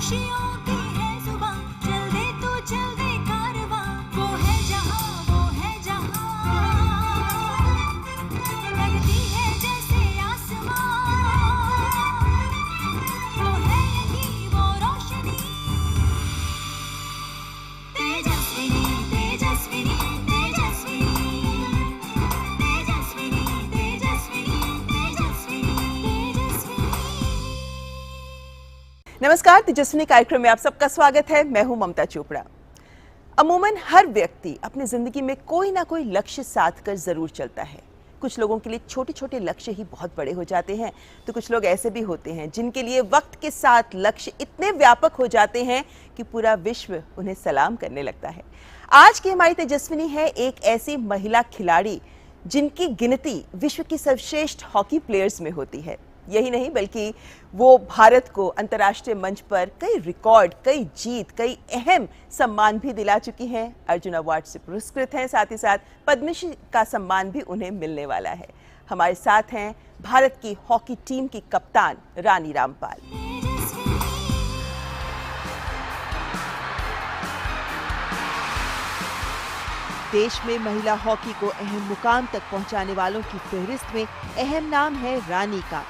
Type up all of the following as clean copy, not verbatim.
खुशियों की है जुबां, चल दे तू चल दे कारवां, वो है जहां, लगती है जैसे आसमां, वो है यही वो रोशनी, तेजस्विनी तेजस्विनी तेजस्विनी तेजस्विनी तेजस्विनी तेजस्विनी तेजस्विनी। नमस्कार, तेजस्विनी कार्यक्रम में आप सबका स्वागत है। मैं हूं ममता चोपड़ा। अमूमन हर व्यक्ति अपनी जिंदगी में कोई ना कोई लक्ष्य साध कर जरूर चलता है। कुछ लोगों के लिए छोटे छोटे लक्ष्य ही बहुत बड़े हो जाते हैं, तो कुछ लोग ऐसे भी होते हैं जिनके लिए वक्त के साथ लक्ष्य इतने व्यापक हो जाते हैं कि पूरा विश्व उन्हें सलाम करने लगता है। आज की हमारी तेजस्विनी है एक ऐसी महिला खिलाड़ी जिनकी गिनती विश्व की सर्वश्रेष्ठ हॉकी प्लेयर्स में होती है। यही नहीं बल्कि वो भारत को अंतर्राष्ट्रीय मंच पर कई रिकॉर्ड, कई जीत, कई अहम सम्मान भी दिला चुकी हैं। अर्जुन अवार्ड से पुरस्कृत हैं, साथ ही साथ पद्मश्री का सम्मान भी उन्हें मिलने वाला है। हमारे साथ हैं भारत की हॉकी टीम की कप्तान रानी रामपाल। देश में महिला हॉकी को अहम मुकाम तक पहुंचाने वालों की फहरिस्त में अहम नाम है रानी का,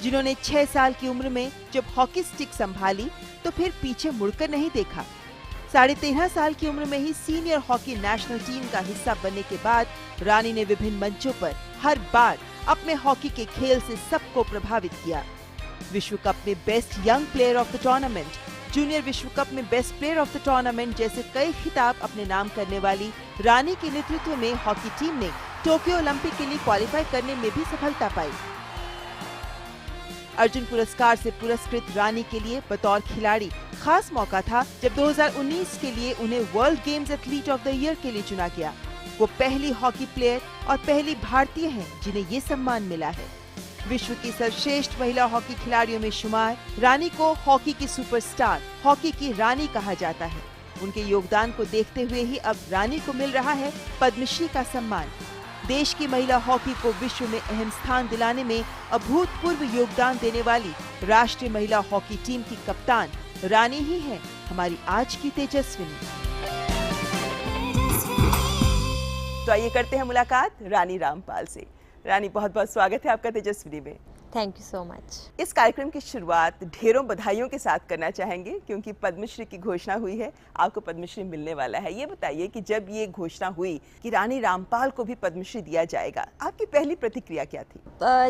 जिन्होंने 6 साल की उम्र में जब हॉकी स्टिक संभाली तो फिर पीछे मुड़कर नहीं देखा। 13.5 साल की उम्र में ही सीनियर हॉकी नेशनल टीम का हिस्सा बनने के बाद रानी ने विभिन्न मंचों पर हर बार अपने हॉकी के खेल से सबको प्रभावित किया। विश्व कप में best young player of the tournament, junior विश्व कप में best player of the tournament जैसे कई खिताब अपने नाम करने वाली रानी के नेतृत्व में हॉकी टीम ने टोक्यो ओलंपिक के लिए क्वालिफाई करने में भी सफलता पाई। अर्जुन पुरस्कार से पुरस्कृत रानी के लिए बतौर खिलाड़ी खास मौका था जब 2019 के लिए उन्हें world games athlete of the year के लिए चुना गया। वो पहली हॉकी प्लेयर और पहली भारतीय हैं जिन्हें ये सम्मान मिला है। विश्व की सर्वश्रेष्ठ महिला हॉकी खिलाड़ियों में शुमार रानी को हॉकी की सुपरस्टार, हॉकी की रानी कहा जाता है। उनके योगदान को देखते हुए ही अब रानी को मिल रहा है पद्मश्री का सम्मान। देश की महिला हॉकी को विश्व में अहम स्थान दिलाने में अभूतपूर्व योगदान देने वाली राष्ट्रीय महिला हॉकी टीम की कप्तान रानी ही है हमारी आज की तेजस्विनी। तो आइए करते हैं मुलाकात रानी रामपाल से। रानी, बहुत बहुत स्वागत है आपका तेजस्विनी में। Thank you so much. इस कार्यक्रम की शुरुआत ढेरों बधाइयों के साथ करना चाहेंगे क्योंकि पद्मश्री की घोषणा हुई है, आपको पद्मश्री मिलने वाला है। ये बताइए कि जब ये घोषणा हुई कि रानी रामपाल को भी पद्मश्री दिया जाएगा, आपकी पहली प्रतिक्रिया क्या थी?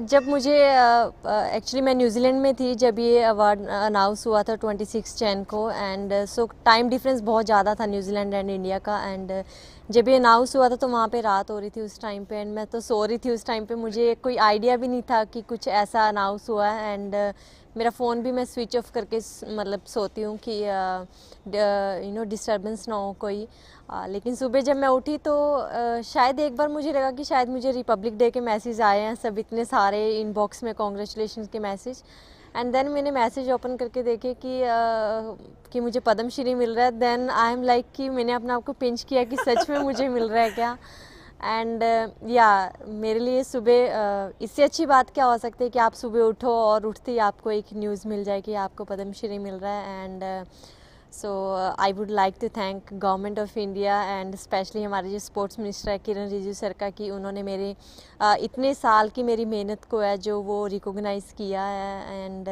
जब मुझे एक्चुअली मैं न्यूजीलैंड में थी जब ये अवार्ड अनाउंस हुआ था 26 जैन को, एंड सो टाइम डिफरेंस बहुत ज़्यादा था न्यूजीलैंड एंड इंडिया का। एंड जब ये अनाउंस हुआ था तो वहाँ पे रात हो रही थी उस टाइम पे, एंड मैं तो सो रही थी उस टाइम पे। मुझे कोई आइडिया भी नहीं था कि कुछ ऐसा अनाउंस हुआ है। एंड मेरा फ़ोन भी मैं स्विच ऑफ करके मतलब सोती हूँ कि डिस्टर्बेंस ना हो कोई। लेकिन सुबह जब मैं उठी तो शायद एक बार मुझे लगा कि शायद मुझे रिपब्लिक डे के मैसेज आए हैं, सब इतने सारे इनबॉक्स में कॉन्ग्रेचुलेशन के मैसेज। एंड देन मैंने मैसेज ओपन करके देखे कि मुझे पद्मश्री मिल रहा है। देन आई एम लाइक कि मैंने अपने आप को पिंच किया कि सच में मुझे मिल रहा है क्या। एंड मेरे लिए सुबह इससे अच्छी बात क्या हो सकती है कि आप सुबह उठो और उठते ही आपको एक न्यूज़ मिल जाए कि आपको पद्मश्री मिल रहा है। And so I would like to thank government of India and specially हमारे जो स्पोर्ट्स मिनिस्टर है किरण रिजिजू सर का, कि उन्होंने मेरे इतने साल की मेरी मेहनत को है जो वो रिकॉग्नाइज़ किया है। एंड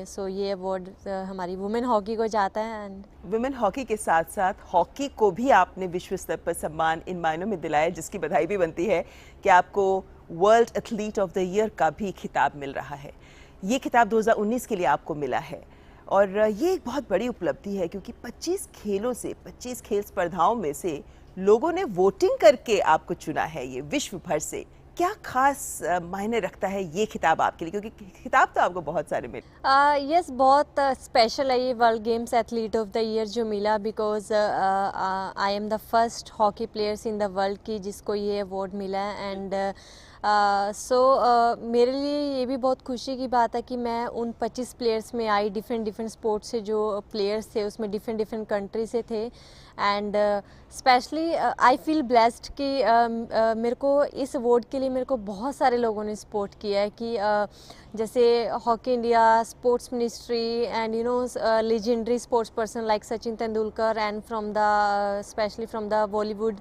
सो ये अवार्ड हमारी वुमेन हॉकी को जाता है। एंड वुमेन हॉकी के साथ साथ हॉकी को भी आपने विश्व स्तर पर सम्मान इन मायनों में दिलाया, जिसकी बधाई भी बनती है कि आपको world athlete of the year का भी खिताब मिल रहा है। ये खिताब 2019 के लिए आपको मिला है और ये एक बहुत बड़ी उपलब्धि है क्योंकि 25 खेलों से 25 खेल स्पर्धाओं में से लोगों ने वोटिंग करके आपको चुना है। ये विश्व भर से क्या खास मायने रखता है ये खिताब आपके लिए, क्योंकि खिताब तो आपको बहुत सारे मिले? यस, बहुत स्पेशल है ये world games athlete of the year जो मिला, because I am the first hockey players in the world की जिसको ये अवार्ड मिला है। एंड मेरे लिए ये भी बहुत खुशी की बात है कि मैं उन 25 प्लेयर्स में आई। डिफरेंट डिफरेंट स्पोर्ट्स से जो प्लेयर्स थे उसमें डिफरेंट डिफरेंट कंट्री से थे। And specially I feel blessed कि मेरे को इस अवार्ड के लिए मेरे को बहुत सारे लोगों ने सपोर्ट किया है कि जैसे hockey India, sports ministry and you know legendary sports person like Sachin Tendulkar and from the specially from the Bollywood,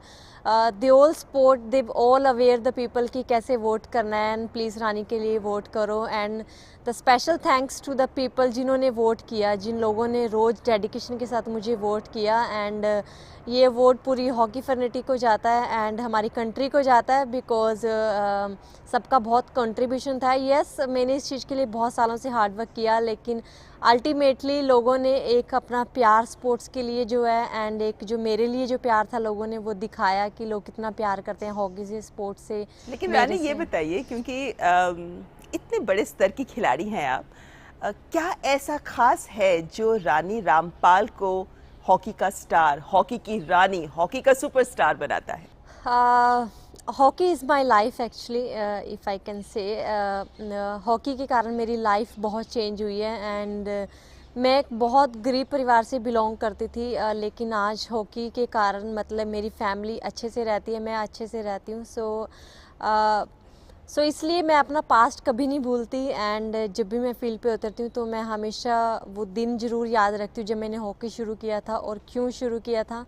they all support, they all aware the people कि कैसे वोट करना है एंड प्लीज़ रानी के लिए वोट करो। And the special thanks to the people जिन्होंने vote किया, जिन लोगों ने रोज़ डेडिकेशन के साथ मुझे वोट किया। एंड ये अवार्ड पूरी हॉकी फर्निटी को जाता है एंड हमारी कंट्री को जाता है बिकॉज सबका बहुत कंट्रीब्यूशन था। यस, मैंने इस चीज़ के लिए बहुत सालों से हार्ड वर्क किया, लेकिन अल्टीमेटली लोगों ने एक अपना प्यार स्पोर्ट्स के लिए जो है एंड एक जो मेरे लिए जो प्यार था लोगों ने वो दिखाया कि लोग कितना प्यार करते हैं हॉकी से, स्पोर्ट्स से। लेकिन रानी ये बताइए, क्योंकि इतने बड़े स्तर की खिलाड़ी हैं आप, क्या ऐसा खास है जो रानी रामपाल को हॉकी का स्टार, हॉकी की रानी, हॉकी का सुपरस्टार बनाता है? Hockey is my life actually, if I can say. Hockey के कारण मेरी लाइफ बहुत चेंज हुई है एंड मैं एक बहुत गरीब परिवार से बिलोंग करती थी, लेकिन आज हॉकी के कारण मतलब मेरी फैमिली अच्छे से रहती है, मैं अच्छे से रहती हूँ। सो इसलिए मैं अपना पास्ट कभी नहीं भूलती एंड जब भी मैं फील्ड पे उतरती हूँ तो मैं हमेशा वो दिन ज़रूर याद रखती हूँ जब मैंने हॉकी शुरू किया था और क्यों शुरू किया था।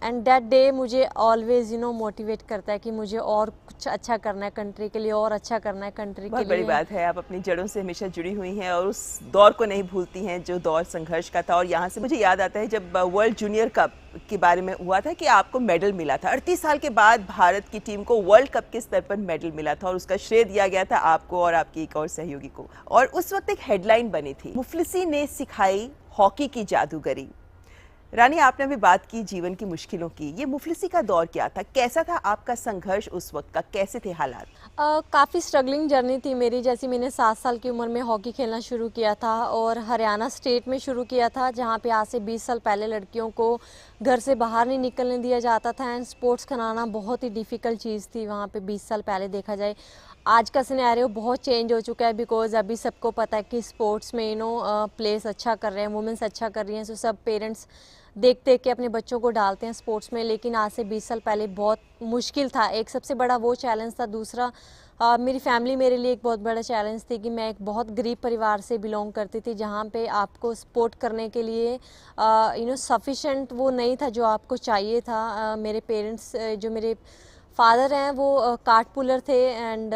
एंड दैट डे मुझे ऑलवेज यू नो मोटिवेट करता है कि मुझे और कुछ अच्छा करना है कंट्री के लिए, और अच्छा करना है कंट्री के लिए। बहुत बड़ी बात है, आप अपनी जड़ों से हमेशा जुड़ी हुई हैं और उस दौर को नहीं भूलती हैं जो दौर संघर्ष का था। और यहाँ से मुझे याद आता है जब वर्ल्ड जूनियर कप के बारे में हुआ था कि आपको मेडल मिला था। 38 साल के बाद भारत की टीम को वर्ल्ड कप के स्तर पर मेडल मिला था और उसका श्रेय दिया गया था आपको और आपकी एक और सहयोगी को। और उस वक्त एक हेडलाइन बनी थी, मुफलिसी ने सिखाई हॉकी की जादूगरी। रानी, आपने अभी बात की जीवन की मुश्किलों की, ये मुफलिसी का दौर क्या था, कैसा था आपका संघर्ष उस वक्त का, कैसे थे हालात? काफ़ी स्ट्रगलिंग जर्नी थी मेरी। जैसे मैंने 7 साल की उम्र में हॉकी खेलना शुरू किया था और हरियाणा स्टेट में शुरू किया था जहाँ पे आज से 20 साल पहले लड़कियों को घर से बाहर नहीं निकलने दिया जाता था एंड स्पोर्ट्स कराना बहुत ही डिफ़िकल्ट चीज़ थी वहाँ पे 20 साल पहले देखा जाए। आज का सिनेरियो बहुत चेंज हो चुका है बिकॉज अभी सबको पता है कि स्पोर्ट्स में यू नो प्लेस अच्छा कर रहे हैं, वुमेंस अच्छा कर रही हैं, सो सब पेरेंट्स देख देख के अपने बच्चों को डालते हैं स्पोर्ट्स में। लेकिन आज से 20 साल पहले बहुत मुश्किल था। एक सबसे बड़ा वो चैलेंज था। दूसरा मेरी फैमिली मेरे लिए एक बहुत बड़ा चैलेंज थी कि मैं एक बहुत गरीब परिवार से बिलोंग करती थी जहाँ पे आपको सपोर्ट करने के लिए यू नो सफिशेंट वो नहीं था जो आपको चाहिए था। मेरे पेरेंट्स जो मेरे फादर हैं वो कार्ट पुलर थे एंड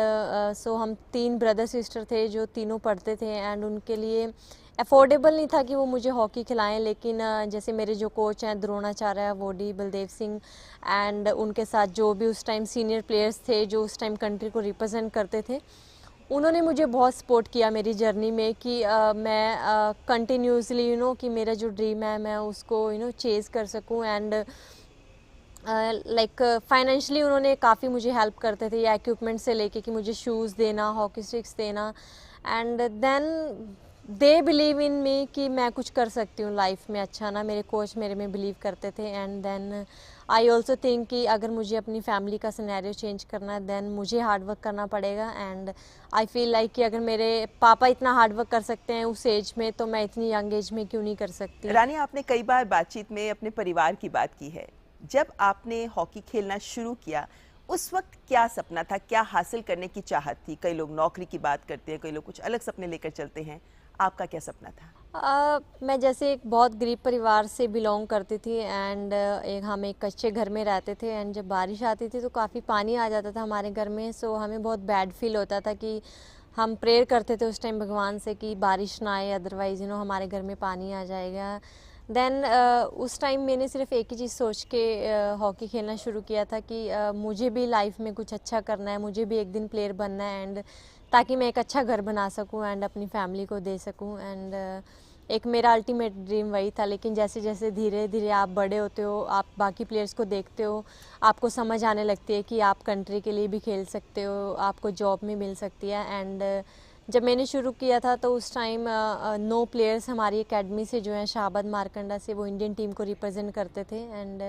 सो हम 3 ब्रदर सिस्टर थे जो तीनों पढ़ते थे एंड उनके लिए अफोर्डेबल नहीं था कि वो मुझे हॉकी खिलाएं। लेकिन जैसे मेरे जो कोच हैं द्रोणाचार्य, वोडी, बलदेव सिंह एंड उनके साथ जो भी उस टाइम सीनियर प्लेयर्स थे जो उस टाइम कंट्री को रिप्रेजेंट करते थे, उन्होंने मुझे बहुत सपोर्ट किया मेरी जर्नी में कि मैं कंटिन्यूसली यू नो कि मेरा जो ड्रीम है मैं उसको यू नो चेज़ कर सकूं। एंड लाइक फाइनेंशियली उन्होंने काफ़ी मुझे हेल्प करते थे, या इक्विपमेंट से लेके कि मुझे शूज़ देना, हॉकी स्टिक्स देना। And then they believe in me कि मैं कुछ कर सकती हूँ लाइफ में अच्छा ना। मेरे कोच मेरे में बिलीव करते थे and then I also think कि अगर मुझे अपनी फैमिली का सिनेरियो चेंज करना है देन मुझे हार्ड वर्क करना पड़ेगा। एंड आई फील लाइक कि अगर मेरे पापा इतना हार्ड वर्क कर सकते हैं उस एज में तो मैं इतनी यंग एज में क्यों नहीं कर सकती। रानी, आपने कई बार बातचीत में अपने परिवार की बात की है। जब आपने हॉकी खेलना शुरू किया उस वक्त क्या सपना था, क्या हासिल करने की चाहत थी? कई लोग नौकरी की बात करते हैं, कई लोग कुछ अलग सपने लेकर चलते हैं, आपका क्या सपना था? मैं जैसे एक बहुत गरीब परिवार से बिलोंग करती थी एंड हम एक कच्चे घर में रहते थे एंड जब बारिश आती थी तो काफ़ी पानी आ जाता था हमारे घर में। सो हमें बहुत बैड फील होता था कि हम प्रेयर करते थे उस टाइम भगवान से कि बारिश ना आए, अदरवाइज़ यू नो हमारे घर में पानी आ जाएगा। देन उस टाइम मैंने सिर्फ एक ही चीज़ सोच के हॉकी खेलना शुरू किया था कि मुझे भी लाइफ में कुछ अच्छा करना है, मुझे भी एक दिन प्लेयर बनना है एंड ताकि मैं एक अच्छा घर बना सकूं एंड अपनी फैमिली को दे सकूं। एंड एक मेरा अल्टीमेट ड्रीम वही था। लेकिन जैसे जैसे धीरे धीरे आप बड़े होते हो, आप बाकी प्लेयर्स को देखते हो, आपको समझ आने लगती है कि आप कंट्री के लिए भी खेल सकते हो, आपको जॉब में मिल सकती है। एंड जब मैंने शुरू किया था तो उस टाइम 9 प्लेयर्स हमारी एकेडमी से जो हैं शाहबाद मारकंडा से, वो इंडियन टीम को रिप्रेजेंट करते थे एंड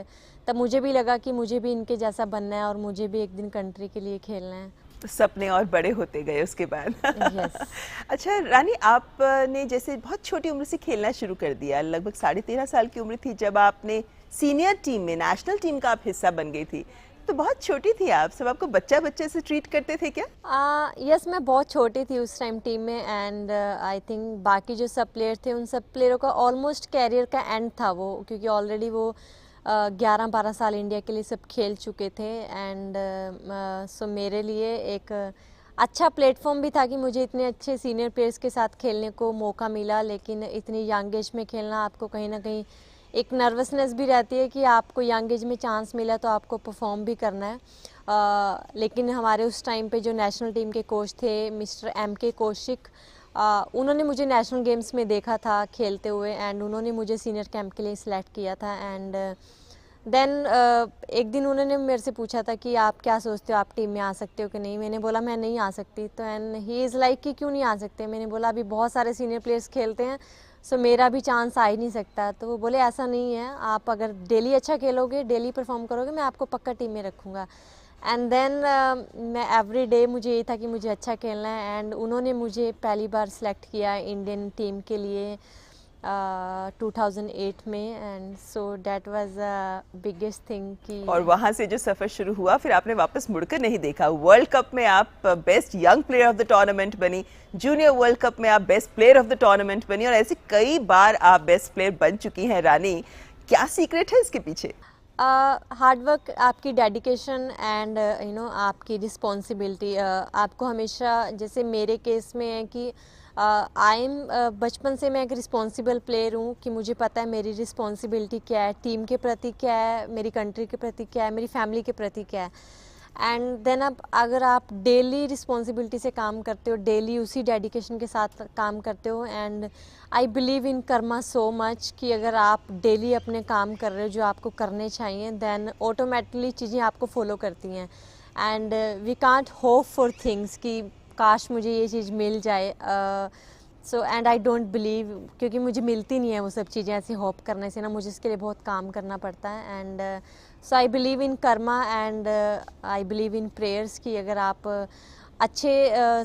तब मुझे भी लगा कि मुझे भी इनके जैसा बनना है और मुझे भी एक दिन कंट्री के लिए खेलना है। सपने और बड़े होते गए उसके बाद। Yes. अच्छा रानी, आपने जैसे बहुत छोटी उम्र से खेलना शुरू कर दिया, लगभग 13.5 साल की उम्र थी जब आपने सीनियर टीम में, नेशनल टीम का आप हिस्सा बन गई थी, तो बहुत छोटी थी आप, सब आपको बच्चा बच्चे से ट्रीट करते थे क्या? यस, मैं बहुत छोटी थी उस टाइम टीम में, एंड आई थिंक बाकी जो सब प्लेयर थे उन सब प्लेयरों का ऑलमोस्ट कैरियर का एंड था वो, क्योंकि ऑलरेडी वो 11-12 साल इंडिया के लिए सब खेल चुके थे। एंड सो मेरे लिए एक अच्छा प्लेटफॉर्म भी था कि मुझे इतने अच्छे सीनियर प्लेयर्स के साथ खेलने को मौका मिला, लेकिन इतनी यंग एज में खेलना आपको कहीं ना कहीं एक नर्वसनेस भी रहती है कि आपको यंग एज में चांस मिला तो आपको परफॉर्म भी करना है। लेकिन हमारे उस टाइम पे जो नेशनल टीम के कोच थे मिस्टर MK कौशिक, उन्होंने मुझे नेशनल गेम्स में देखा था खेलते हुए, एंड उन्होंने मुझे सीनियर कैंप के लिए सिलेक्ट किया था। एंड देन एक दिन उन्होंने मेरे से पूछा था कि आप क्या सोचते हो, आप टीम में आ सकते हो कि नहीं। मैंने बोला मैं नहीं आ सकती, तो एंड ही इज़ लाइक कि क्यों नहीं आ सकते। मैंने बोला अभी बहुत सारे सीनियर प्लेयर्स खेलते हैं, सो मेरा भी चांस आ ही नहीं सकता। तो वो बोले ऐसा नहीं है, आप अगर डेली अच्छा खेलोगे, डेली परफॉर्म करोगे, मैं आपको पक्का टीम में रखूँगा। एंड देन मैं एवरी डे मुझे ये था कि मुझे अच्छा खेलना है, एंड उन्होंने मुझे पहली बार सिलेक्ट किया इंडियन टीम के लिए 2008 में। And so that was biggest thing कि, और वहाँ से जो सफ़र शुरू हुआ फिर आपने वापस मुड़कर नहीं देखा। वर्ल्ड कप में आप best young player of the tournament बनी, जूनियर वर्ल्ड कप में आप best player of the tournament बनी, और ऐसे कई बार आप बेस्ट प्लेयर बन चुकी हैं। रानी, क्या सीक्रेट है इसके पीछे? हार्ड वर्क, आपकी डेडिकेशन एंड आपकी रिस्पॉन्सिबिलिटी। आपको हमेशा, जैसे मेरे केस में है कि बचपन से मैं एक रिस्पॉन्सिबल प्लेयर हूँ कि मुझे पता है मेरी रिस्पॉन्सिबिलिटी क्या है, टीम के प्रति क्या है, मेरी कंट्री के प्रति क्या है, मेरी फैमिली के प्रति क्या है। एंड देन अब अगर आप डेली रिस्पॉन्सिबिलिटी से काम करते हो, डेली उसी डेडिकेशन के साथ काम करते हो, and I believe in Karma so much कि अगर आप डेली अपने काम कर रहे हो जो आपको करने चाहिए, देन ऑटोमेटिकली चीज़ें आपको फॉलो करती हैं। And we can't hope for things कि काश मुझे ये चीज़ मिल जाए, so and I don't believe, क्योंकि मुझे मिलती नहीं है वो सब चीज़ें ऐसे होप करने से ना, मुझे इसके लिए बहुत काम करना पड़ता है। And so I believe in Karma and I believe in prayers कि अगर आप अच्छे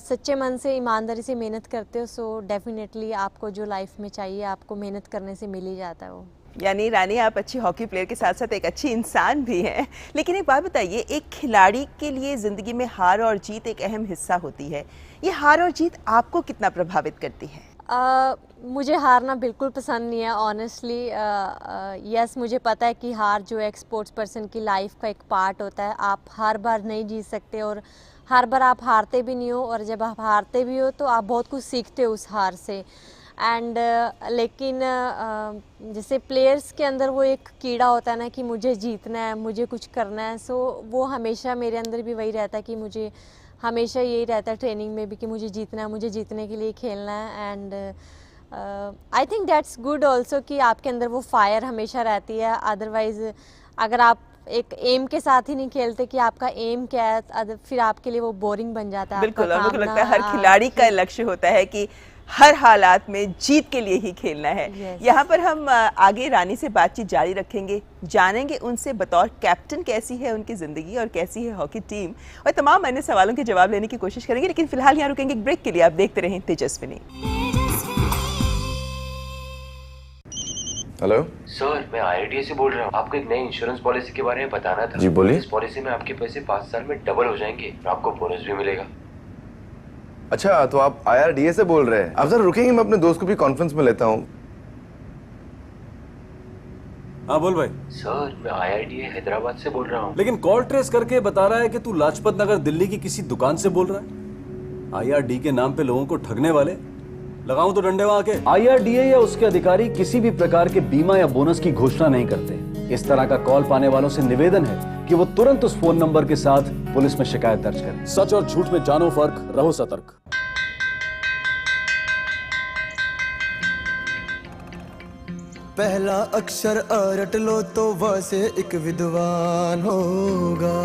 सच्चे मन से ईमानदारी से मेहनत करते हो, सो डेफिनेटली आपको जो लाइफ में चाहिए आपको मेहनत करने से मिल ही जाता है वो। यानी रानी, आप अच्छी हॉकी प्लेयर के साथ साथ एक अच्छी इंसान भी हैं। लेकिन एक बात बताइए, एक खिलाड़ी के लिए ज़िंदगी में हार और जीत एक अहम हिस्सा होती है। ये हार और जीत आपको कितना प्रभावित करती है? मुझे हारना बिल्कुल पसंद नहीं है ऑनेस्टली। यस, मुझे पता है कि हार जो है एक स्पोर्ट्स पर्सन की लाइफ का एक पार्ट होता है। आप हर बार नहीं जीत सकते और हर बार आप हारते भी नहीं हो, और जब आप हारते भी हो तो आप बहुत कुछ सीखते हो उस हार से। एंड लेकिन जैसे प्लेयर्स के अंदर वो एक कीड़ा होता है ना कि मुझे जीतना है, मुझे कुछ करना है, सो वो हमेशा मेरे अंदर भी वही रहता है कि मुझे हमेशा यही रहता है ट्रेनिंग में भी कि मुझे जीतना है, मुझे जीतने के लिए खेलना है। And I think that's good also कि आपके अंदर वो फायर हमेशा रहती है। अदरवाइज अगर आप एक एम के साथ ही नहीं खेलते कि आपका एम क्या है, फिर आपके लिए वो बोरिंग बन जाता है। बिल्कुल, और मुझे लगता है हर खिलाड़ी का लक्ष्य होता है कि हर हालात में जीत के लिए ही खेलना है। Yes. यहाँ पर हम आगे रानी से बातचीत जारी रखेंगे, जानेंगे उनसे बतौर कैप्टन कैसी है उनकी ज़िंदगी और कैसी है हॉकी टीम, और तमाम अन्य सवालों के जवाब लेने की कोशिश करेंगे। लेकिन फिलहाल यहाँ रुकेंगे एक ब्रेक के लिए। आप देखते रहें तेजस्विनी। हेलो सर, मैं IRDA से बोल रहा हूँ। आपको एक नई इंश्योरेंस पॉलिसी के बारे में बताना था। जी बोलिए। इस पॉलिसी में आपके पैसे 5 साल में डबल हो जाएंगे और आपको बोनस भी मिलेगा। अच्छा, तो आप IRDA से बोल रहे हैं। आप जरा रुकेंगे, मैं अपने दोस्त को भी कॉन्फ्रेंस में लेता हूँ। हाँ बोल भाई। सर, मैं IRDA हैदराबाद से बोल रहा हूँ। लेकिन कॉल ट्रेस करके बता रहा है कि तू लाजपत नगर दिल्ली की किसी दुकान से बोल रहा है। IRD के नाम पे लोगों को ठगने वाले, लगाऊं तो डंडे वहां के। IRDA या उसके अधिकारी किसी भी प्रकार के बीमा या बोनस की घोषणा नहीं करते। इस तरह का कॉल पाने वालों से निवेदन है कि वो तुरंत उस फोन नंबर के साथ पुलिस में शिकायत दर्ज करें। सच और झूठ में जानो फर्क, रहो सतर्क। पहला अक्षर अ रट लो तो व से एक विद्वान होगा।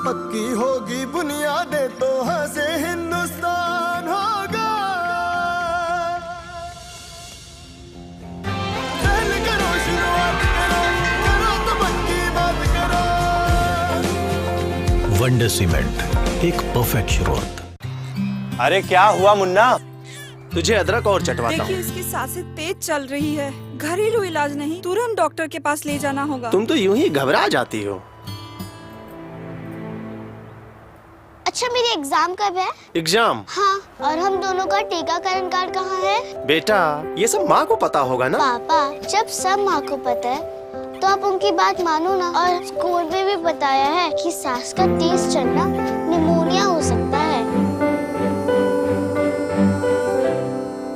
पक्की होगी बुनियादें तो ह से हिंदुस्तान होगा। पहले करो शुरुआत करो, करो तो पक्की बात करो। वंडर सीमेंट, एक परफेक्ट शुरुआत। अरे क्या हुआ मुन्ना? तुझे अदरक और चटवाता देखिए हूँ। इसकी सांसें तेज चल रही है, घरेलू इलाज नहीं, तुरंत डॉक्टर के पास ले जाना होगा। तुम तो यूं ही घबरा जाती हो। अच्छा मेरी एग्जाम कब है? एग्जाम? हाँ, और हम दोनों का टीकाकरण कार्ड कहाँ है? बेटा ये सब माँ को पता होगा ना। पापा जब सब माँ को पता है तो आप उनकी बात मानो ना। और स्कूल में भी बताया है कि सांस का तेज चलना निमोनिया हो सकता है।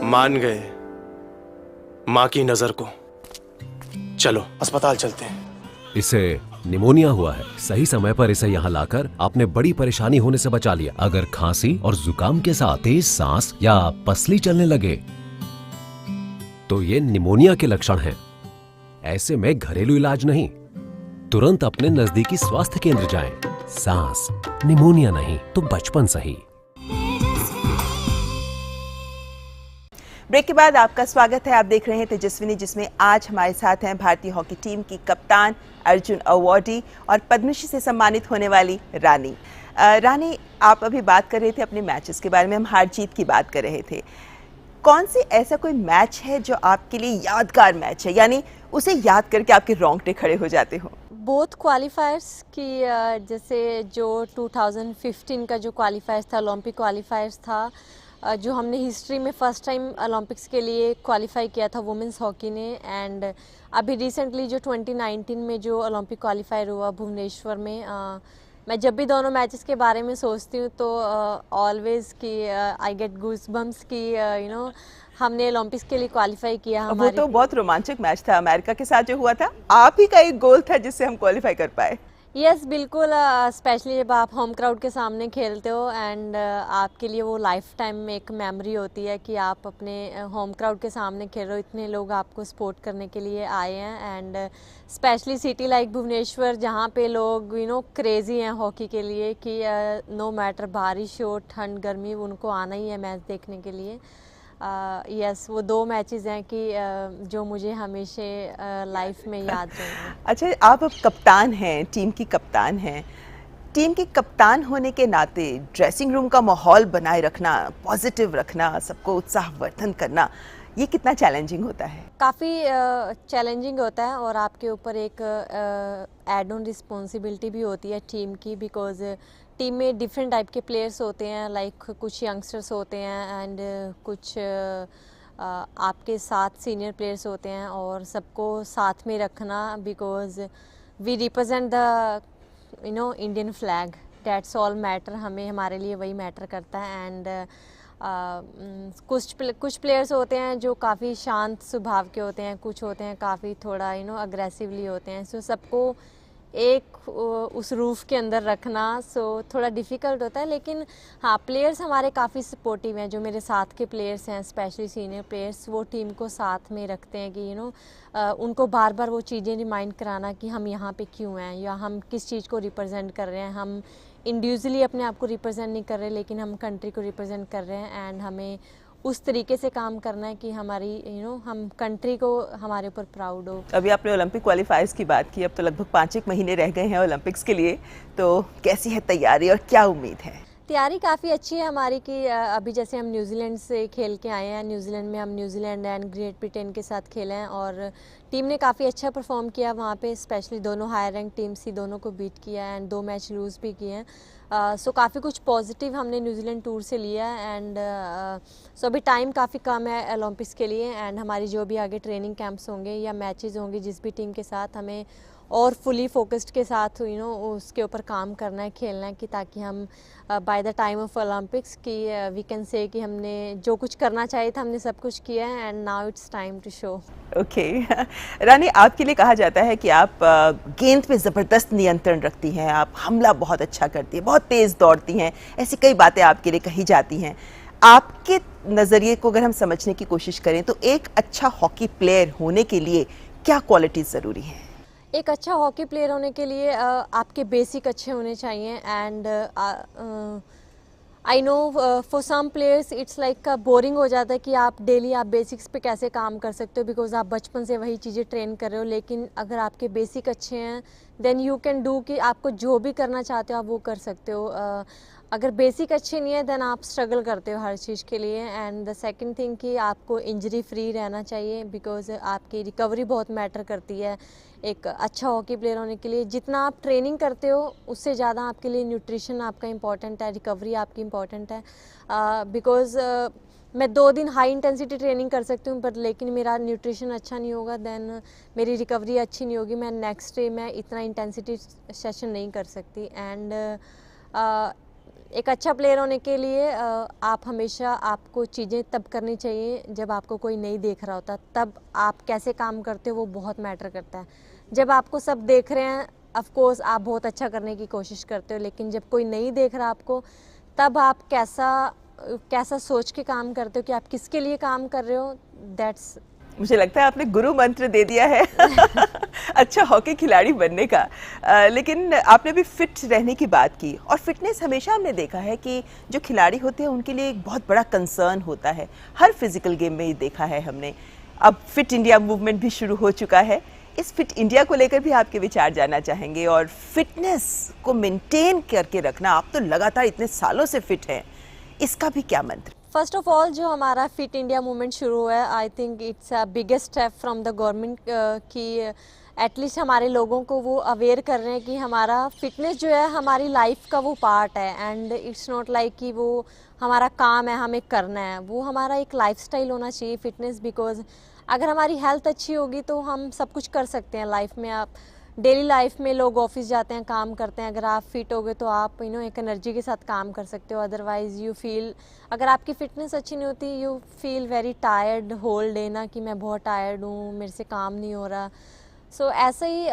मान गए माँ की नजर को। चलो अस्पताल चलते हैं। इसे निमोनिया हुआ है। सही समय पर इसे यहाँ लाकर आपने बड़ी परेशानी होने से बचा लिया। अगर खांसी और जुकाम के साथ तेज सांस या पसली चलने लगे तो ये निमोनिया के लक्षण हैं। ऐसे में घरेलू इलाज नहीं, तुरंत अपने नजदीकी स्वास्थ्य केंद्र जाएं। सांस निमोनिया नहीं तो बचपन सही। ब्रेक के बाद आपका स्वागत है। आप देख रहे हैं तेजस्विनी, जिसमें आज हमारे साथ हैं भारतीय हॉकी टीम की कप्तान, अर्जुन अवार्डी और पद्मश्री से सम्मानित होने वाली रानी। रानी, आप अभी बात कर रहे थे अपने मैचेस के बारे में, हम हार जीत की बात कर रहे थे। कौन सी ऐसा कोई मैच है जो आपके लिए यादगार मैच है, यानी उसे याद करके आपके रोंगटे खड़े हो जाते हो? बोथ क्वालिफायर्स की, जैसे जो 2015 का जो क्वालिफायर्स था, ओलंपिक क्वालिफायर्स था, जो हमने हिस्ट्री में फर्स्ट टाइम ओलंपिक्स के लिए क्वालिफाई किया था वुमेंस हॉकी ने। एंड अभी रिसेंटली जो 2019 में जो ओलंपिक क्वालिफायर हुआ भुवनेश्वर में, मैं जब भी दोनों मैचेस के बारे में सोचती हूँ तो ऑलवेज की आई गेट गूज बम्स की हमने ओलंपिक्स के लिए क्वालिफाई किया। वो तो बहुत रोमांचक मैच था अमेरिका के साथ जो हुआ था। आप ही का एक गोल था जिससे हम क्वालिफाई कर पाए। यस बिल्कुल, स्पेशली जब आप होम क्राउड के सामने खेलते हो एंड आपके लिए वो लाइफ टाइम में एक मेमोरी होती है कि आप अपने होम क्राउड के सामने खेल रहे हो, इतने लोग आपको सपोर्ट करने के लिए आए हैं। And specially city like Bhubaneswar जहाँ पे लोग क्रेज़ी हैं हॉकी के लिए कि नो मैटर बारिश हो ठंड गर्मी, उनको आना ही है मैच देखने के लिए। यस, वो दो मैचेस हैं कि जो मुझे हमेशा लाइफ में याद रहेंगे। अच्छा, आप अब कप्तान हैं, टीम की कप्तान हैं। टीम की कप्तान होने के नाते ड्रेसिंग रूम का माहौल बनाए रखना, पॉजिटिव रखना, सबको उत्साहवर्धन करना, ये कितना चैलेंजिंग होता है? काफ़ी चैलेंजिंग होता है और आपके ऊपर एक एड ऑन रिस्पॉन्सिबिलिटी भी होती है टीम की, बिकॉज टीम में डिफरेंट टाइप के प्लेयर्स होते हैं, लाइक कुछ यंगस्टर्स होते हैं एंड कुछ आपके साथ सीनियर प्लेयर्स होते हैं, और सबको साथ में रखना because we represent the Indian flag, that's all matter. हमें हमारे लिए वही मैटर करता है। एंड कुछ प्लेयर्स होते हैं जो काफ़ी शांत स्वभाव के होते हैं, कुछ होते हैं काफ़ी थोड़ा अग्रेसिवली होते हैं। सो सबको एक उस रूफ के अंदर रखना थोड़ा डिफ़िकल्ट होता है। लेकिन हाँ, प्लेयर्स हमारे काफ़ी सपोर्टिव हैं। जो मेरे साथ के प्लेयर्स हैं, स्पेशली सीनियर प्लेयर्स, वो टीम को साथ में रखते हैं कि उनको बार बार वो चीज़ें रिमाइंड कराना कि हम यहाँ पे क्यों हैं या हम किस चीज़ को रिप्रेजेंट कर रहे हैं। हम इंडिविजुअली अपने आप को रिप्रेजेंट नहीं कर रहे, लेकिन हम कंट्री को रिप्रेजेंट कर रहे हैं एंड हमें उस तरीके से काम करना है कि हमारी हम कंट्री को हमारे ऊपर प्राउड हो। अभी आपने ओलंपिक क्वालिफायर्स की बात की, अब तो लगभग 5 महीने रह गए हैं ओलंपिक्स के लिए, तो कैसी है तैयारी और क्या उम्मीद है? तैयारी काफ़ी अच्छी है हमारी कि अभी जैसे हम न्यूजीलैंड से खेल के आए हैं, न्यूजीलैंड में हम न्यूजीलैंड एंड ग्रेट ब्रिटेन के साथ खेले हैं और टीम ने काफ़ी अच्छा परफॉर्म किया वहाँ पे, स्पेशली दोनों हायर रैंक टीम्स थी, दोनों को बीट किया एंड 2 मैच लूज़ भी किए हैं। सो काफ़ी कुछ पॉजिटिव हमने न्यूजीलैंड टूर से लिया एंड सो अभी टाइम काफ़ी कम है ओलंपिक्स के लिए एंड हमारी जो भी आगे ट्रेनिंग कैंप्स होंगे या मैचेस होंगे जिस भी टीम के साथ, हमें और फुली फोकस्ड के साथ उसके ऊपर काम करना है, खेलना है कि ताकि हम by the time of Olympics की वी कैन से कि हमने जो कुछ करना चाहिए था हमने सब कुछ किया है and now it's time to show. Okay Rani, आपके लिए कहा जाता है कि आप गेंद पे ज़बरदस्त नियंत्रण रखती हैं, आप हमला बहुत अच्छा करती हैं, बहुत तेज़ दौड़ती हैं, ऐसी कई बातें आपके लिए कही जाती हैं। आपके नज़रिए को अगर हम समझने की कोशिश करें तो एक अच्छा हॉकी प्लेयर होने के लिए क्या क्वालिटीज़ ज़रूरी हैं? एक अच्छा हॉकी प्लेयर होने के लिए आपके बेसिक अच्छे होने चाहिए and I know for some players it's like boring हो जाता है कि आप डेली आप बेसिक्स पे कैसे काम कर सकते हो बिकॉज आप बचपन से वही चीज़ें ट्रेन कर रहे हो। लेकिन अगर आपके बेसिक अच्छे हैं देन यू कैन डू कि आपको जो भी करना चाहते हो आप वो कर सकते हो। अगर बेसिक अच्छे नहीं है देन आप स्ट्रगल करते हो हर चीज़ के लिए। एंड द सेकंड थिंग कि आपको इंजरी फ्री रहना चाहिए, बिकॉज आपकी रिकवरी बहुत मैटर करती है एक अच्छा हॉकी प्लेयर होने के लिए। जितना आप ट्रेनिंग करते हो उससे ज़्यादा आपके लिए न्यूट्रिशन आपका इंपॉर्टेंट है, रिकवरी आपकी इंपॉर्टेंट है। बिकॉज मैं 2 दिन हाई इंटेंसिटी ट्रेनिंग कर सकती हूँ, बट लेकिन मेरा न्यूट्रिशन अच्छा नहीं होगा देन मेरी रिकवरी अच्छी नहीं होगी, मैं नेक्स्ट डे मैं इतना इंटेंसिटी सेशन नहीं कर सकती। एंड एक अच्छा प्लेयर होने के लिए आप हमेशा आपको चीज़ें तब करनी चाहिए जब आपको कोई नहीं देख रहा होता, तब आप कैसे काम करते हो वो बहुत मैटर करता है। जब आपको सब देख रहे हैं ऑफ कोर्स आप बहुत अच्छा करने की कोशिश करते हो, लेकिन जब कोई नहीं देख रहा आपको तब आप कैसा सोच के काम करते हो कि आप किसके लिए काम कर रहे हो। दैट्स, मुझे लगता है आपने गुरु मंत्र दे दिया है अच्छा हॉकी खिलाड़ी बनने का। लेकिन आपने भी फिट रहने की बात की, और फिटनेस हमेशा हमने देखा है कि जो खिलाड़ी होते हैं उनके लिए एक बहुत बड़ा कंसर्न होता है। हर फिजिकल गेम में ये देखा है हमने। अब फिट इंडिया मूवमेंट भी शुरू हो चुका है। इस फिट इंडिया को लेकर भी आपके विचार जानना चाहेंगे, और फिटनेस को मेंटेन करके रखना, आप तो लगातार इतने सालों से फिट हैं, इसका भी क्या मंत्र? फर्स्ट ऑफ ऑल जो हमारा फिट इंडिया मूवमेंट शुरू हुआ है, I think it's a biggest step from the government कि एटलीस्ट हमारे लोगों को वो अवेयर कर रहे हैं कि हमारा फिटनेस जो है हमारी लाइफ का वो पार्ट है। एंड इट्स नॉट लाइक कि वो हमारा काम है हमें करना है, वो हमारा एक लाइफस्टाइल होना चाहिए फिटनेस। बिकॉज अगर हमारी हेल्थ अच्छी होगी तो हम सब कुछ कर सकते हैं लाइफ में। आप डेली लाइफ में लोग ऑफिस जाते हैं, काम करते हैं, अगर आप फिट होगे तो आप एक एनर्जी के साथ काम कर सकते हो। अदरवाइज़ यू फील, अगर आपकी फिटनेस अच्छी नहीं होती you feel very tired whole day ना, कि मैं बहुत टायर्ड हूँ, मेरे से काम नहीं हो रहा। सो ऐसा ही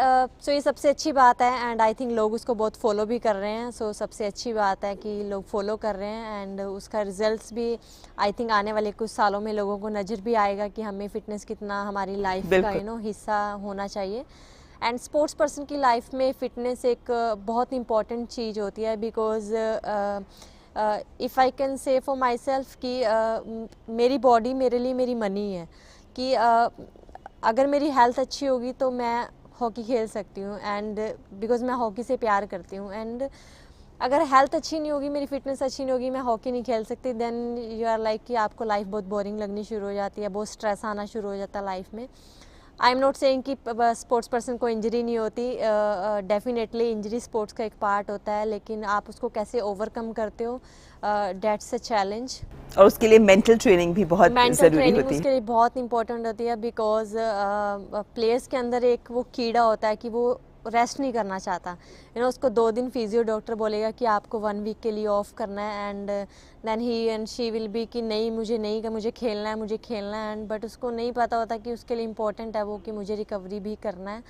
ये सबसे अच्छी बात है, एंड आई थिंक लोग उसको बहुत फॉलो भी कर रहे हैं। सो सबसे अच्छी बात है कि लोग फॉलो कर रहे हैं, एंड उसका रिजल्ट्स भी आई थिंक आने वाले कुछ सालों में लोगों को नज़र भी आएगा कि हमें फिटनेस कितना हमारी लाइफ का हिस्सा होना चाहिए। एंड स्पोर्ट्स पर्सन की लाइफ में फ़िटनेस एक बहुत इंपॉर्टेंट चीज़ होती है। Because if I can say for my self कि मेरी बॉडी मेरे लिए मेरी मनी है, कि अगर मेरी हेल्थ अच्छी होगी तो मैं हॉकी खेल सकती हूँ, एंड बिकॉज मैं हॉकी से प्यार करती हूँ। एंड अगर हेल्थ अच्छी नहीं होगी, मेरी फिटनेस अच्छी नहीं होगी, मैं हॉकी नहीं खेल सकती, देन यू आर लाइक कि आपको लाइफ बहुत बोरिंग लगनी शुरू हो जाती है, बहुत स्ट्रेस आना शुरू हो जाता है लाइफ में। आई एम नॉट सेइंग कि स्पोर्ट्स पर्सन को इंजरी नहीं होती, डेफिनेटली इंजरी स्पोर्ट्स का एक पार्ट होता है, लेकिन आप उसको कैसे ओवरकम करते हो, दैट्स अ चैलेंज। और उसके लिए मेंटल ट्रेनिंग भी बहुत ज़रूरी होती है। उसके लिए बहुत इंपॉर्टेंट होती है, बिकॉज प्लेयर्स के अंदर एक वो कीड़ा होता है कि वो रेस्ट नहीं करना चाहता। उसको 2 दिन फिजियो डॉक्टर बोलेगा कि आपको 1 वीक के लिए ऑफ करना है, and then he and she will be कि नहीं मुझे खेलना है, एंड बट उसको नहीं पता होता कि उसके लिए इम्पोर्टेंट है वो कि मुझे रिकवरी भी करना है।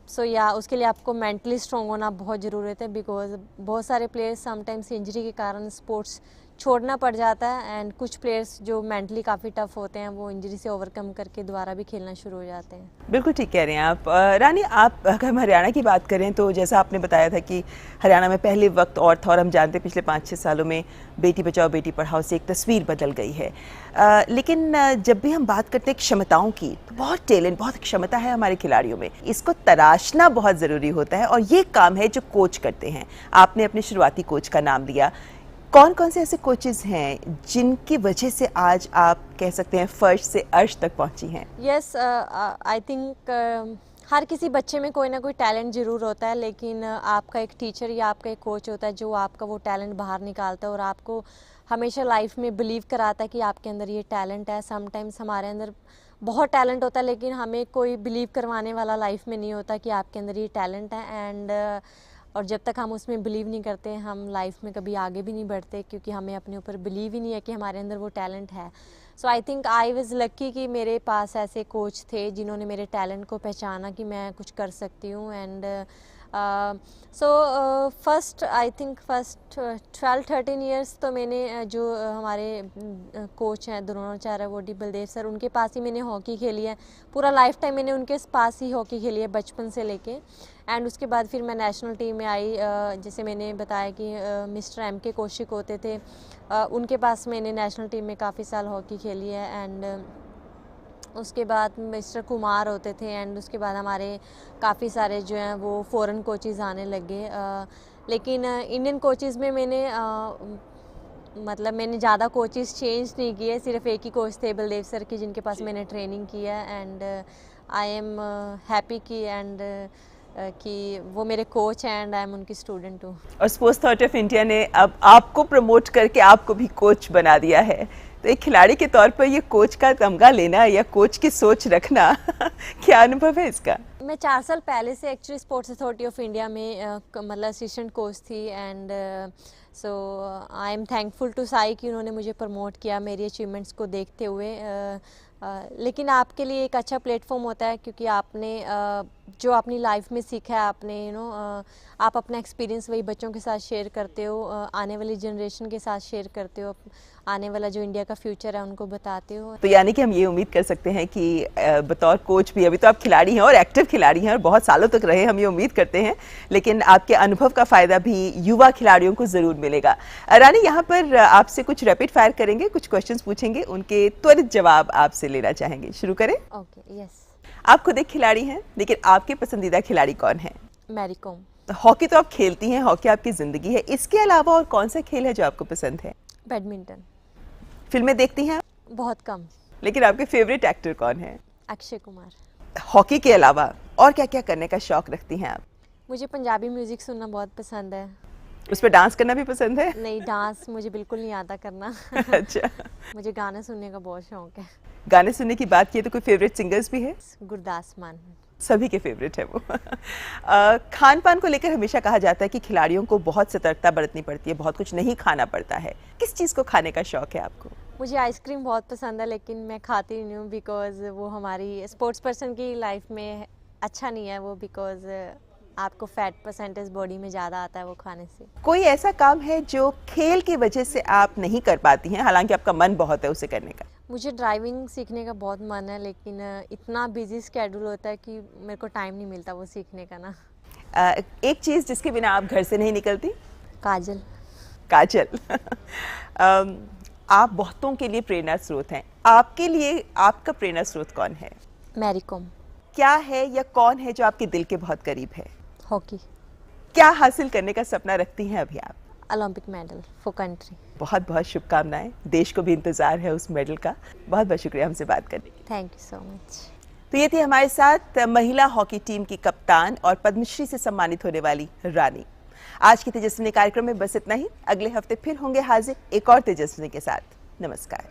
सो उसके लिए आपको मेंटली स्ट्रॉन्ग होना बहुत ज़रूरत है, बिकॉज बहुत सारे प्लेयर्स समटाइम्स इंजरी के कारण स्पोर्ट्स छोड़ना पड़ जाता है, एंड कुछ प्लेयर्स जो मेंटली काफ़ी टफ होते हैं वो इंजरी से ओवरकम करके दोबारा भी खेलना शुरू हो जाते हैं। बिल्कुल ठीक कह रहे हैं आप। रानी, आप अगर हम हरियाणा की बात करें तो जैसा आपने बताया था कि हरियाणा में पहले वक्त और था, और हम जानते हैं पिछले 5-6 सालों में बेटी बचाओ बेटी पढ़ाओ से एक तस्वीर बदल गई है। लेकिन जब भी हम बात करते हैं क्षमताओं की, तो बहुत टैलेंट, बहुत क्षमता है हमारे खिलाड़ियों में, इसको तराशना बहुत ज़रूरी होता है, और ये काम है जो कोच करते हैं। आपने अपने शुरुआती कोच का नाम लिया, कौन कौन से ऐसे कोचेस हैं जिनकी वजह से आज आप कह सकते हैं फर्श से अर्श तक पहुंची हैं? यस, आई थिंक हर किसी बच्चे में कोई ना कोई टैलेंट ज़रूर होता है, लेकिन आपका एक टीचर या आपका एक कोच होता है जो आपका वो टैलेंट बाहर निकालता है और आपको हमेशा लाइफ में बिलीव कराता है कि आपके अंदर ये टैलेंट है। समटाइम्स हमारे अंदर बहुत टैलेंट होता है, लेकिन हमें कोई बिलीव करवाने वाला लाइफ में नहीं होता कि आपके अंदर ये टैलेंट है। एंड और जब तक हम उसमें बिलीव नहीं करते हम लाइफ में कभी आगे भी नहीं बढ़ते, क्योंकि हमें अपने ऊपर बिलीव ही नहीं है कि हमारे अंदर वो टैलेंट है। So I think I was lucky कि मेरे पास ऐसे कोच थे जिन्होंने मेरे टैलेंट को पहचाना कि मैं कुछ कर सकती हूँ। एंड फर्स्ट 12-13 ईयर्स तो मैंने जो हमारे कोच हैं द्रोणाचार्य वोडी बलदेव सर, उनके पास ही मैंने हॉकी खेली है। पूरा लाइफ टाइम मैंने उनके पास ही हॉकी खेली है बचपन से लेके। एंड उसके बाद फिर मैं नेशनल टीम में आई, जैसे मैंने बताया कि मिस्टर एम के कौशिक होते थे, उनके पास मैंने नेशनल टीम में काफ़ी साल हॉकी खेली है। एंड उसके बाद मिस्टर कुमार होते थे, एंड उसके बाद हमारे काफ़ी सारे जो हैं वो फ़ॉरेन कोचेस आने लगे। लेकिन इंडियन कोचेस में मैंने मतलब मैंने ज़्यादा कोचेस चेंज नहीं किए, सिर्फ एक ही कोच थे बलदेव सर की, जिनके पास मैंने ट्रेनिंग किया। एंड आई एम हैप्पी कि वो मेरे कोच हैं एंड आई एम उनकी स्टूडेंट हूँ। और स्पोर्ट्स अथॉरिटी ऑफ इंडिया ने अब आपको प्रमोट करके आपको भी कोच बना दिया है, तो एक खिलाड़ी के तौर पर ये कोच का तमगा लेना या कोच की सोच रखना क्या अनुभव है इसका? मैं 4 साल पहले से actually sports authority of India में मतलब असिस्टेंट कोच थी। And so I am thankful to SAI कि उन्होंने मुझे प्रमोट किया मेरी अचीवमेंट्स को देखते हुए। लेकिन आपके लिए एक अच्छा प्लेटफॉर्म होता है, क्योंकि आपने जो अपनी लाइफ में सीखा है, आपने आप अपना एक्सपीरियंस वही बच्चों के साथ शेयर करते हो, आने वाली जनरेशन के साथ शेयर करते हो, आने वाला जो इंडिया का फ्यूचर है उनको बताते हो। तो यानी कि हम ये उम्मीद कर सकते हैं कि बतौर कोच भी, अभी तो आप खिलाड़ी हैं और एक्टिव खिलाड़ी हैं और बहुत सालों तक रहे, हम ये उम्मीद करते हैं, लेकिन आपके अनुभव का फ़ायदा भी युवा खिलाड़ियों को ज़रूर मिलेगा। रानी, यहाँ पर आपसे कुछ रैपिड फायर करेंगे, कुछ क्वेश्चंस पूछेंगे, उनके त्वरित जवाब आपसे लेना चाहेंगे। शुरू करें? Okay, yes. आप खुद एक खिलाड़ी हैं, लेकिन आपके पसंदीदा खिलाड़ी कौन है? मैरी कॉम। हॉकी तो आप खेलती हैं, हॉकी आपकी ज़िंदगी है, इसके अलावा और कौन सा खेल है जो आपको पसंद है? बैडमिंटन। फिल्में देखती हैं? बहुत कम। लेकिन आपके फेवरेट एक्टर कौन है? अक्षय कुमार। हॉकी के अलावा और क्या क्या करने का शौक रखती हैं आप? मुझे पंजाबी म्यूजिक सुनना बहुत पसंद है। उस पर डांस करना भी पसंद है? नहीं, डांस मुझे बिल्कुल नहीं आता करना। अच्छा। मुझे गाने सुनने का बहुत शौक है। गाने सुनने की बात की तो कोई फेवरेट सिंगर्स भी है? गुरदास मान। सभी के फेवरेट है वो। खान पान को लेकर हमेशा कहा जाता है कि खिलाड़ियों को बहुत सतर्कता बरतनी पड़ती है, बहुत कुछ नहीं खाना पड़ता है। किस चीज़ को खाने का शौक है आपको? मुझे आइसक्रीम बहुत पसंद है, लेकिन मैं खाती नहीं हूँ बिकॉज वो हमारी स्पोर्ट्स पर्सन की लाइफ में अच्छा नहीं है वो, बिकॉज आपको फैट परसेंटेज बॉडी में ज़्यादा आता है वो खाने से। कोई ऐसा काम है जो खेल की वजह से आप नहीं कर पाती हैं, हालांकि आपका मन बहुत है उसे करने का? मुझे ड्राइविंग सीखने का बहुत मन है, लेकिन इतना बिजी स्केड्यूल होता है कि मेरे को टाइम नहीं मिलता वो सीखने का ना। एक चीज़ जिसके बिना आप घर से नहीं निकलती? काजल। काजल। आप बहुतों के लिए प्रेरणा स्रोत हैं, आपके लिए आपका प्रेरणा स्रोत कौन है? मैरी कॉम। क्या है या कौन है जो आपके दिल के बहुत करीब है? हॉकी। क्या हासिल करने का सपना रखती हैं अभी आप? Olympic medal for country. बहुत बहुत शुभकामनाएं, देश को भी इंतजार है उस मेडल का। बहुत बहुत शुक्रिया हमसे बात करने के लिए। Thank you so much. तो ये थी हमारे साथ महिला हॉकी टीम की कप्तान और पद्मश्री से सम्मानित होने वाली रानी। आज के तेजस्विनी कार्यक्रम में बस इतना ही। अगले हफ्ते फिर होंगे हाजिर एक और तेजस्विनी के साथ। नमस्कार।